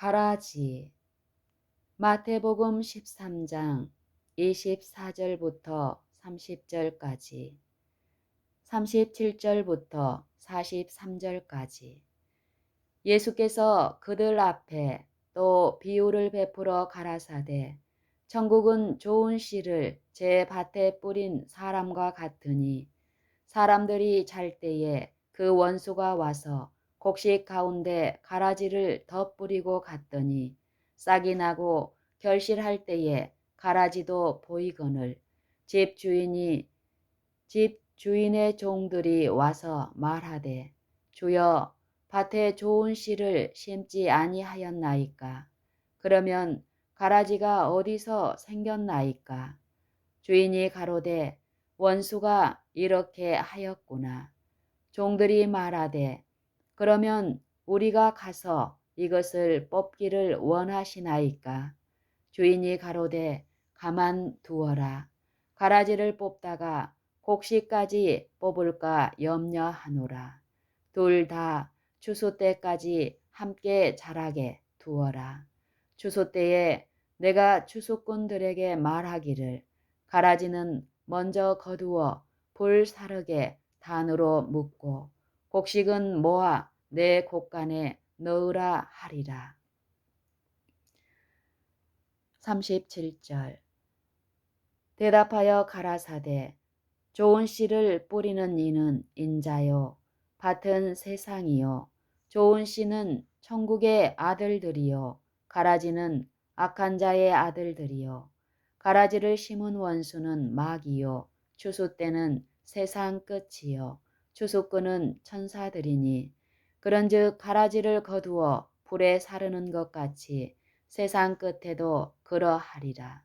가라지. 마태복음 13장 24절부터 30절까지, 37절부터 43절까지. 예수께서 그들 앞에 또 비유를 베풀어 가라사대, 천국은 좋은 씨를 제 밭에 뿌린 사람과 같으니, 사람들이 잘 때에 그 원수가 와서 곡식 가운데 가라지를 덧뿌리고 갔더니, 싹이 나고 결실할 때에 가라지도 보이거늘, 집 주인의 종들이 와서 말하되, 주여, 밭에 좋은 씨를 심지 아니하였나이까? 그러면 가라지가 어디서 생겼나이까? 주인이 가로되, 원수가 이렇게 하였구나. 종들이 말하되, 그러면 우리가 가서 이것을 뽑기를 원하시나이까? 주인이 가로되, 가만 두어라. 가라지를 뽑다가 곡식까지 뽑을까 염려하노라. 둘 다 추수 때까지 함께 자라게 두어라. 추수 때에 내가 추수꾼들에게 말하기를, 가라지는 먼저 거두어 불 사르게 단으로 묶고 곡식은 모아 내 곡간에 넣으라 하리라. 37절. 대답하여 가라사대, 좋은 씨를 뿌리는 이는 인자요, 밭은 세상이요, 좋은 씨는 천국의 아들들이요, 가라지는 악한 자의 아들들이요. 가라지를 심은 원수는 마귀요, 추수 때는 세상 끝이요, 추수꾼은 천사들이니, 그런즉 가라지를 거두어 불에 사르는 것 같이 세상 끝에도 그러하리라.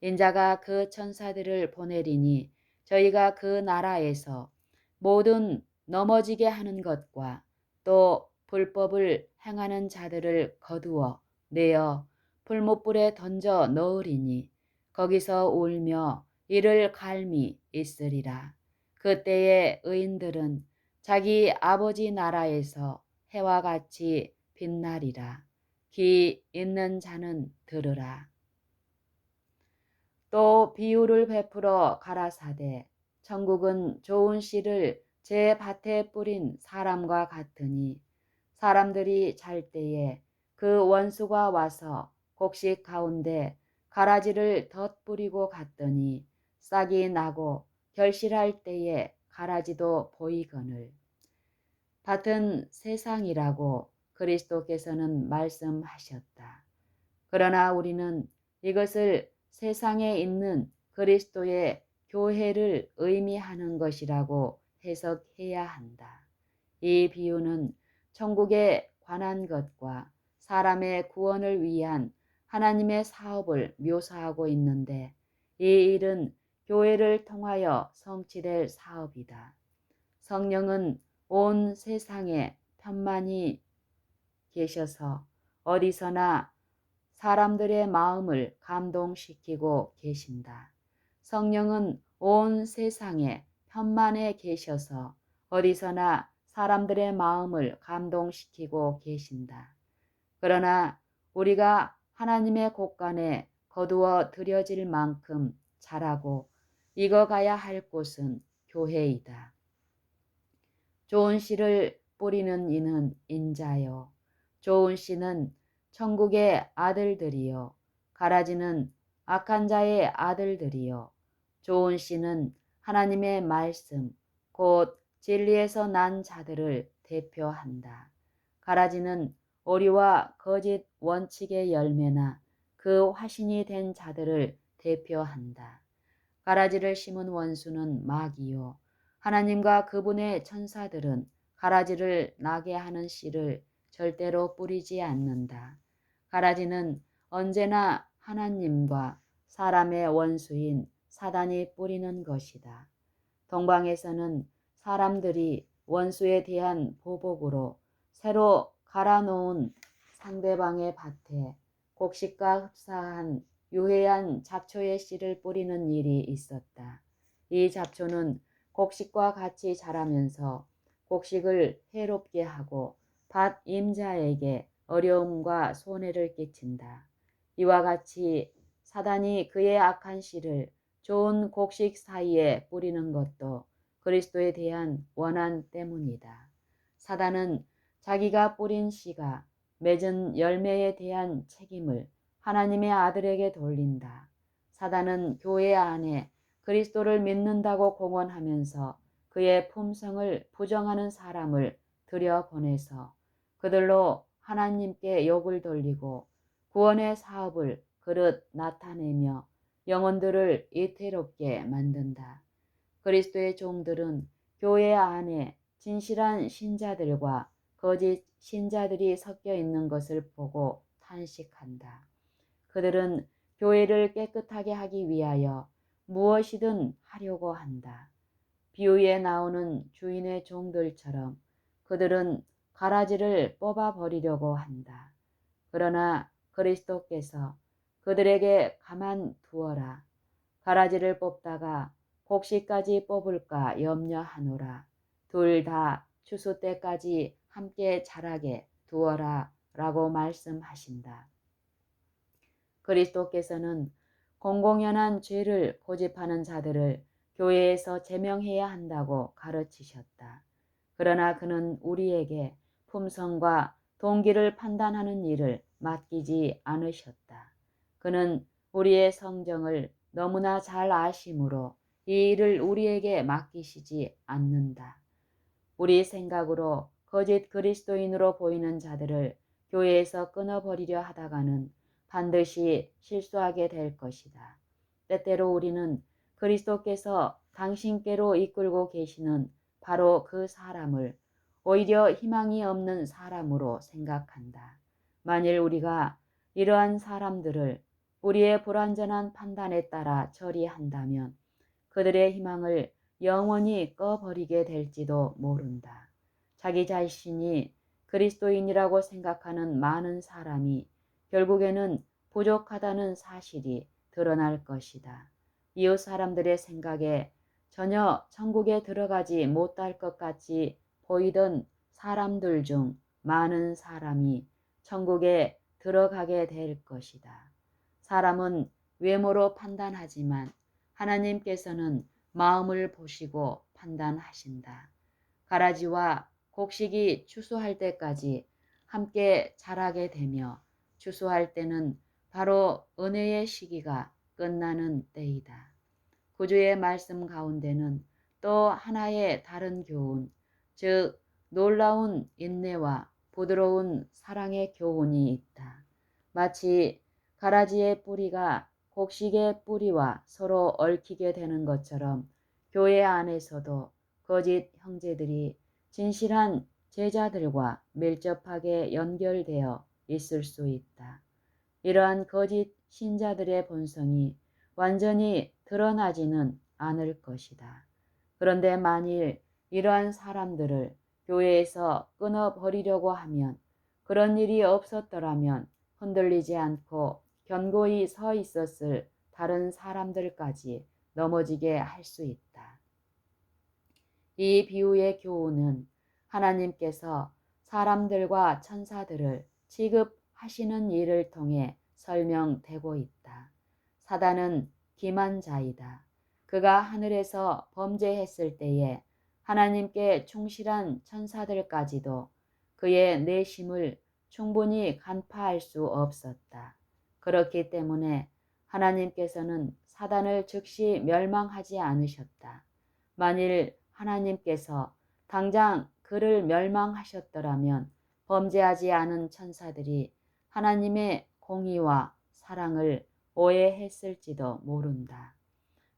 인자가 그 천사들을 보내리니 저희가 그 나라에서 모든 넘어지게 하는 것과 또 불법을 행하는 자들을 거두어 내어 불못불에 던져 넣으리니 거기서 울며 이를 갈미 있으리라. 그때의 의인들은 자기 아버지 나라에서 해와 같이 빛나리라. 귀 있는 자는 들으라. 또 비유를 베풀어 가라사대, 천국은 좋은 씨를 제 밭에 뿌린 사람과 같으니, 사람들이 잘 때에 그 원수가 와서 곡식 가운데 가라지를 덧뿌리고 갔더니 싹이 나고 결실할 때에 가라지도 보이거늘. 밭은 세상이라고 그리스도께서는 말씀하셨다. 그러나 우리는 이것을 세상에 있는 그리스도의 교회를 의미하는 것이라고 해석해야 한다. 이 비유는 천국에 관한 것과 사람의 구원을 위한 하나님의 사업을 묘사하고 있는데, 이 일은 교회를 통하여 성취될 사업이다. 성령은 온 세상에 편만히 계셔서 어디서나 사람들의 마음을 감동시키고 계신다. 성령은 온 세상에 편만에 계셔서 어디서나 사람들의 마음을 감동시키고 계신다. 그러나 우리가 하나님의 곳간에 거두어 들여질 만큼 자라고 익어가야 할 곳은 교회이다. 좋은 씨를 뿌리는 이는 인자요, 좋은 씨는 천국의 아들들이요, 가라지는 악한 자의 아들들이요. 좋은 씨는 하나님의 말씀, 곧 진리에서 난 자들을 대표한다. 가라지는 오리와 거짓 원칙의 열매나 그 화신이 된 자들을 대표한다. 가라지를 심은 원수는 마귀요, 하나님과 그분의 천사들은 가라지를 나게 하는 씨를 절대로 뿌리지 않는다. 가라지는 언제나 하나님과 사람의 원수인 사단이 뿌리는 것이다. 동방에서는 사람들이 원수에 대한 보복으로 새로 갈아놓은 상대방의 밭에 곡식과 흡사한 유해한 잡초의 씨를 뿌리는 일이 있었다. 이 잡초는 곡식과 같이 자라면서 곡식을 해롭게 하고 밭 임자에게 어려움과 손해를 끼친다. 이와 같이 사단이 그의 악한 씨를 좋은 곡식 사이에 뿌리는 것도 그리스도에 대한 원한 때문이다. 사단은 자기가 뿌린 씨가 맺은 열매에 대한 책임을 하나님의 아들에게 돌린다. 사단은 교회 안에 그리스도를 믿는다고 공언하면서 그의 품성을 부정하는 사람을 들여보내서 그들로 하나님께 욕을 돌리고 구원의 사업을 그릇 나타내며 영혼들을 이태롭게 만든다. 그리스도의 종들은 교회 안에 진실한 신자들과 거짓 신자들이 섞여 있는 것을 보고 탄식한다. 그들은 교회를 깨끗하게 하기 위하여 무엇이든 하려고 한다. 비유에 나오는 주인의 종들처럼 그들은 가라지를 뽑아 버리려고 한다. 그러나 그리스도께서 그들에게 가만 두어라. 가라지를 뽑다가 곡식까지 뽑을까 염려하노라. 둘 다 추수 때까지 함께 자라게 두어라 라고 말씀하신다. 그리스도께서는 공공연한 죄를 고집하는 자들을 교회에서 제명해야 한다고 가르치셨다. 그러나 그는 우리에게 품성과 동기를 판단하는 일을 맡기지 않으셨다. 그는 우리의 성정을 너무나 잘 아심으로 이 일을 우리에게 맡기시지 않는다. 우리 생각으로 거짓 그리스도인으로 보이는 자들을 교회에서 끊어버리려 하다가는 반드시 실수하게 될 것이다. 때때로 우리는 그리스도께서 당신께로 이끌고 계시는 바로 그 사람을 오히려 희망이 없는 사람으로 생각한다. 만일 우리가 이러한 사람들을 우리의 불완전한 판단에 따라 처리한다면 그들의 희망을 영원히 꺼버리게 될지도 모른다. 자기 자신이 그리스도인이라고 생각하는 많은 사람이 결국에는 부족하다는 사실이 드러날 것이다. 이웃 사람들의 생각에 전혀 천국에 들어가지 못할 것 같이 보이던 사람들 중 많은 사람이 천국에 들어가게 될 것이다. 사람은 외모로 판단하지만 하나님께서는 마음을 보시고 판단하신다. 가라지와 곡식이 추수할 때까지 함께 자라게 되며 추수할 때는 바로 은혜의 시기가 끝나는 때이다. 구주의 말씀 가운데는 또 하나의 다른 교훈, 즉 놀라운 인내와 부드러운 사랑의 교훈이 있다. 마치 가라지의 뿌리가 곡식의 뿌리와 서로 얽히게 되는 것처럼 교회 안에서도 거짓 형제들이 진실한 제자들과 밀접하게 연결되어 있을 수 있다. 이러한 거짓 신자들의 본성이 완전히 드러나지는 않을 것이다. 그런데 만일 이러한 사람들을 교회에서 끊어버리려고 하면 그런 일이 없었더라면 흔들리지 않고 견고히 서 있었을 다른 사람들까지 넘어지게 할 수 있다. 이 비유의 교훈은 하나님께서 사람들과 천사들을 취급하시는 일을 통해 설명되고 있다. 사단은 기만자이다. 그가 하늘에서 범죄했을 때에 하나님께 충실한 천사들까지도 그의 내심을 충분히 간파할 수 없었다. 그렇기 때문에 하나님께서는 사단을 즉시 멸망하지 않으셨다. 만일 하나님께서 당장 그를 멸망하셨더라면 범죄하지 않은 천사들이 하나님의 공의와 사랑을 오해했을지도 모른다.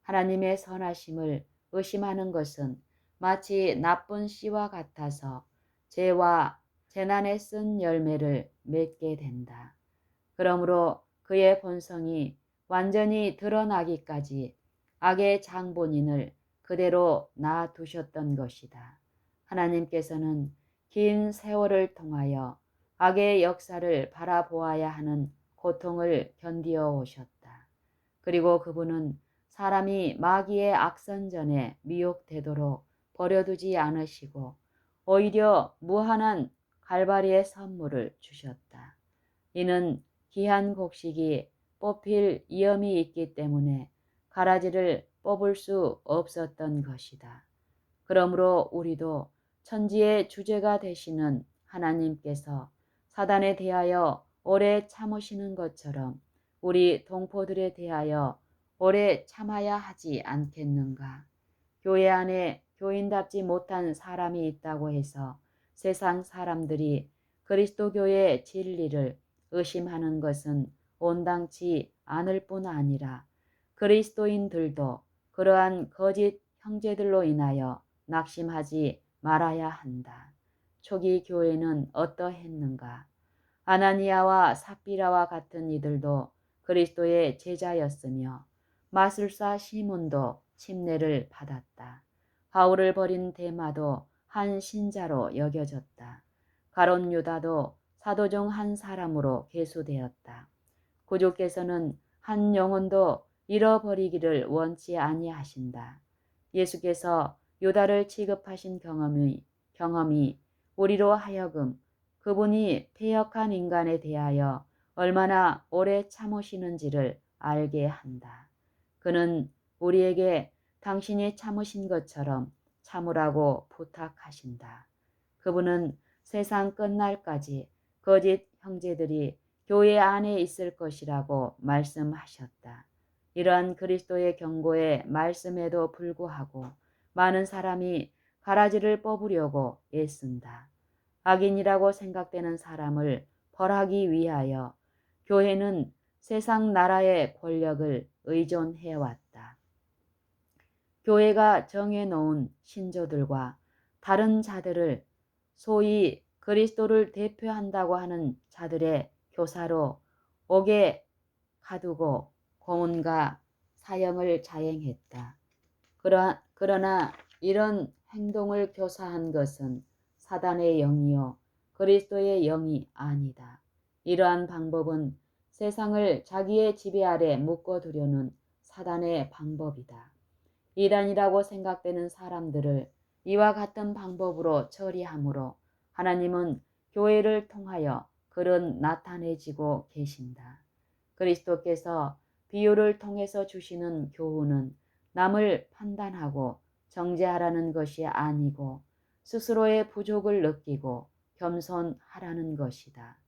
하나님의 선하심을 의심하는 것은 마치 나쁜 씨와 같아서 죄와 재난에 쓴 열매를 맺게 된다. 그러므로 그의 본성이 완전히 드러나기까지 악의 장본인을 그대로 놔두셨던 것이다. 하나님께서는 긴 세월을 통하여 악의 역사를 바라보아야 하는 고통을 견디어 오셨다. 그리고 그분은 사람이 마귀의 악선전에 미혹되도록 버려두지 않으시고 오히려 무한한 갈바리의 선물을 주셨다. 이는 귀한 곡식이 뽑힐 위험이 있기 때문에 가라지를 뽑을 수 없었던 것이다. 그러므로 우리도 천지의 주제가 되시는 하나님께서 사단에 대하여 오래 참으시는 것처럼 우리 동포들에 대하여 오래 참아야 하지 않겠는가? 교회 안에 교인답지 못한 사람이 있다고 해서 세상 사람들이 그리스도 교회의 진리를 의심하는 것은 온당치 않을 뿐 아니라 그리스도인들도 그러한 거짓 형제들로 인하여 낙심하지 말아야 한다. 초기 교회는 어떠했는가? 아나니아와 삽비라와 같은 이들도 그리스도의 제자였으며 마술사 시몬도 침례를 받았다. 바울을 버린 데마도 한 신자로 여겨졌다. 가룟 유다도 사도 중 한 사람으로 계수되었다. 구주께서는 한 영혼도 잃어버리기를 원치 아니하신다. 예수께서 유다를 취급하신 경험이 우리로 하여금 그분이 패역한 인간에 대하여 얼마나 오래 참으시는지를 알게 한다. 그는 우리에게 당신이 참으신 것처럼 참으라고 부탁하신다. 그분은 세상 끝날까지 거짓 형제들이 교회 안에 있을 것이라고 말씀하셨다. 이러한 그리스도의 경고의 말씀에도 불구하고 많은 사람이 가라지를 뽑으려고 애쓴다. 악인이라고 생각되는 사람을 벌하기 위하여 교회는 세상 나라의 권력을 의존해왔다. 교회가 정해놓은 신조들과 다른 자들을 소위 그리스도를 대표한다고 하는 자들의 교사로 옥에 가두고 고문과 사형을 자행했다. 그러나 이런 행동을 교사한 것은 사단의 영이요 그리스도의 영이 아니다. 이러한 방법은 세상을 자기의 지배 아래 묶어두려는 사단의 방법이다. 이단이라고 생각되는 사람들을 이와 같은 방법으로 처리하므로 하나님은 교회를 통하여 그런 나타내지고 계신다. 그리스도께서 비유를 통해서 주시는 교훈은 남을 판단하고 정죄하라는 것이 아니고 스스로의 부족을 느끼고 겸손하라는 것이다.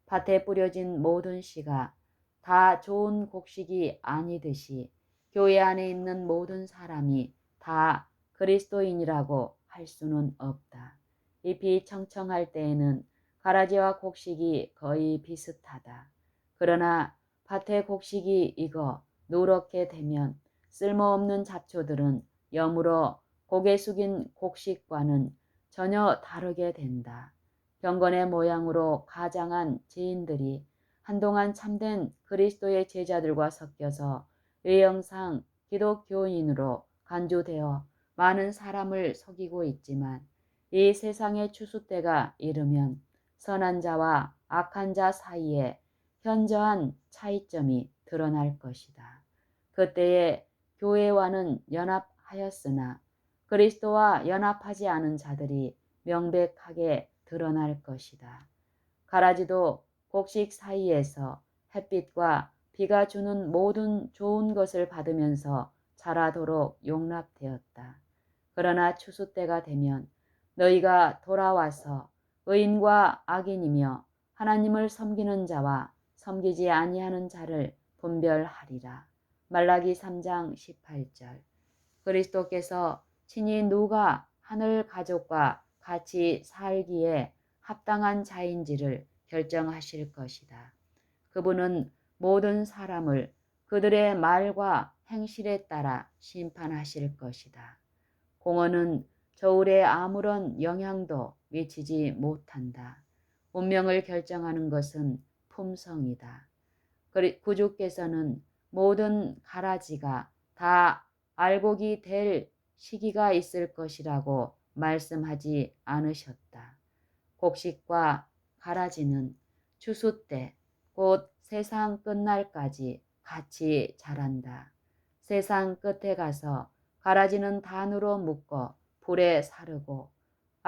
밭에 뿌려진 모든 씨가 다 좋은 곡식이 아니듯이 교회 안에 있는 모든 사람이 다 그리스도인이라고 할 수는 없다. 잎이 청청할 때에는 가라지와 곡식이 거의 비슷하다. 그러나 밭의 곡식이 익어 누렇게 되면 쓸모없는 잡초들은 여물어 고개 숙인 곡식과는 전혀 다르게 된다. 경건의 모양으로 가장한 죄인들이 한동안 참된 그리스도의 제자들과 섞여서 외형상 기독교인으로 간주되어 많은 사람을 속이고 있지만 이 세상의 추수 때가 이르면 선한 자와 악한 자 사이에 현저한 차이점이 드러날 것이다. 그때에 교회와는 연합하였으나 그리스도와 연합하지 않은 자들이 명백하게 드러날 것이다. 가라지도 곡식 사이에서 햇빛과 비가 주는 모든 좋은 것을 받으면서 자라도록 용납되었다. 그러나 추수 때가 되면 너희가 돌아와서 의인과 악인이며 하나님을 섬기는 자와 섬기지 아니하는 자를 분별하리라. 말라기 3장 18절. 그리스도께서 친히 누가 하늘 가족과 같이 살기에 합당한 자인지를 결정하실 것이다. 그분은 모든 사람을 그들의 말과 행실에 따라 심판하실 것이다. 공허는 저울에 아무런 영향도 미치지 못한다. 운명을 결정하는 것은 품성이다. 구주께서는 모든 가라지가 다 알곡이 될 시기가 있을 것이라고 말씀하지 않으셨다. 곡식과 가라지는 추수 때 곧 세상 끝날까지 같이 자란다. 세상 끝에 가서 가라지는 단으로 묶어 불에 사르고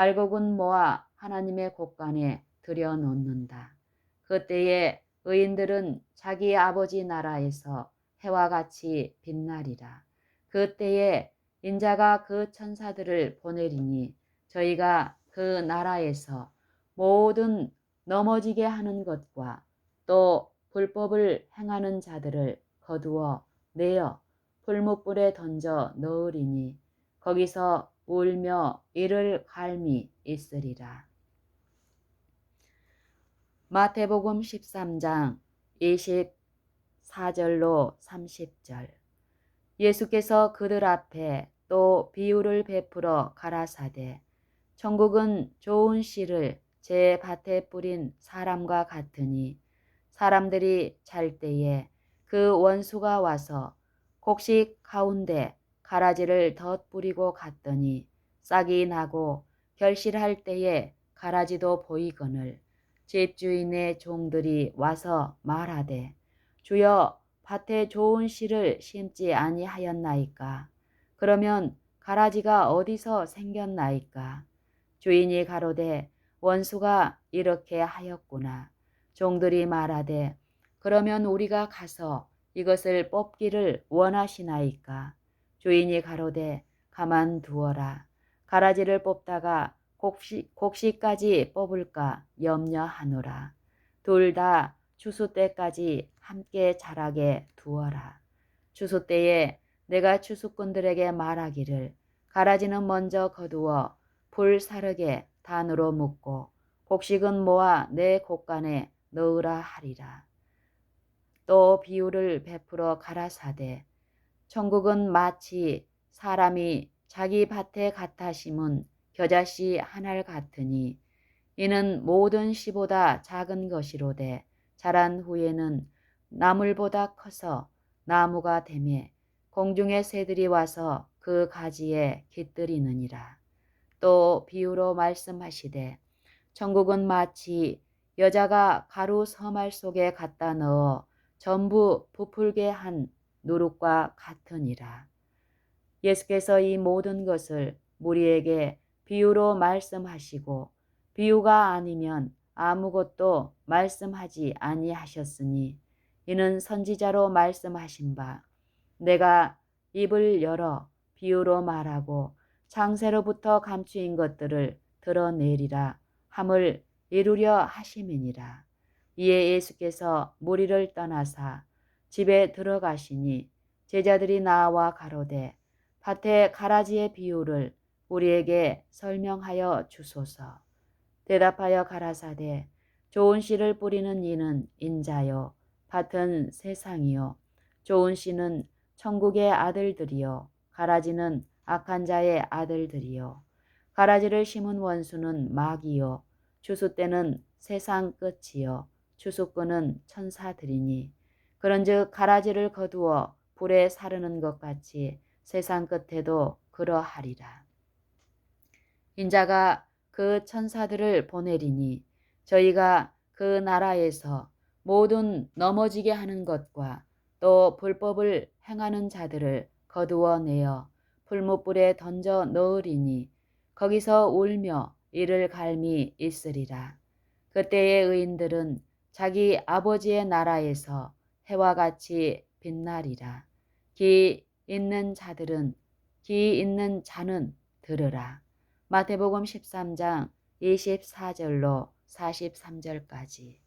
알곡은 모아 하나님의 곳간에 들여놓는다. 그때에 의인들은 자기 아버지 나라에서 해와 같이 빛나리라. 그때에 인자가 그 천사들을 보내리니 저희가 그 나라에서 모든 넘어지게 하는 것과 또 불법을 행하는 자들을 거두어 내어 풀무불에 던져 넣으리니 거기서 울며 이를 갈미 있으리라. 마태복음 13장 24절로 30절. 예수께서 그들 앞에 또 비유를 베풀어 가라사대 천국은 좋은 씨를 제 밭에 뿌린 사람과 같으니 사람들이 잘 때에 그 원수가 와서 곡식 가운데 가라지를 덧뿌리고 갔더니 싹이 나고 결실할 때에 가라지도 보이거늘 집주인의 종들이 와서 말하되 주여 밭에 좋은 씨를 심지 아니하였나이까. 그러면 가라지가 어디서 생겼나이까. 주인이 가로되 원수가 이렇게 하였구나. 종들이 말하되 그러면 우리가 가서 이것을 뽑기를 원하시나이까. 주인이 가로되 가만두어라. 가라지를 뽑다가 곡식까지 뽑을까 염려하노라. 둘 다 추수 때까지 함께 자라게 두어라. 추수 때에 내가 추수꾼들에게 말하기를 가라지는 먼저 거두어 불 사르게 단으로 묶고 곡식은 모아 내 곳간에 넣으라 하리라. 또 비유를 베풀어 가라사대 천국은 마치 사람이 자기 밭에 갖다 심은 겨자씨 한 알 같으니 이는 모든 씨보다 작은 것이로되 자란 후에는 나물보다 커서 나무가 되매 공중의 새들이 와서 그 가지에 깃들이느니라. 또 비유로 말씀하시되 천국은 마치 여자가 가루 서말 속에 갖다 넣어 전부 부풀게 한 누룩과 같으니라. 예수께서 이 모든 것을 무리에게 비유로 말씀하시고 비유가 아니면 아무것도 말씀하지 아니하셨으니 이는 선지자로 말씀하신 바 내가 입을 열어 비유로 말하고 창세로부터 감추인 것들을 드러내리라 함을 이루려 하심이니라. 이에 예수께서 무리를 떠나사 집에 들어가시니 제자들이 나와 가로되 밭에 가라지의 비유를 우리에게 설명하여 주소서. 대답하여 가라사대 좋은 씨를 뿌리는 이는 인자요 밭은 세상이요 좋은 씨는 천국의 아들들이요 가라지는 악한 자의 아들들이요 가라지를 심은 원수는 마귀요 추수 때는 세상 끝이요 추수꾼은 천사들이니 그런즉 가라지를 거두어 불에 사르는 것 같이 세상 끝에도 그러하리라. 인자가 그 천사들을 보내리니 저희가 그 나라에서 모든 넘어지게 하는 것과 또 불법을 행하는 자들을 거두어 내어 풀무불에 던져 넣으리니 거기서 울며 이를 갈미 있으리라. 그때의 의인들은 자기 아버지의 나라에서 해와 같이 빛나리라. 귀 있는 자는 들으라. 마태복음 13장 24절로 43절까지.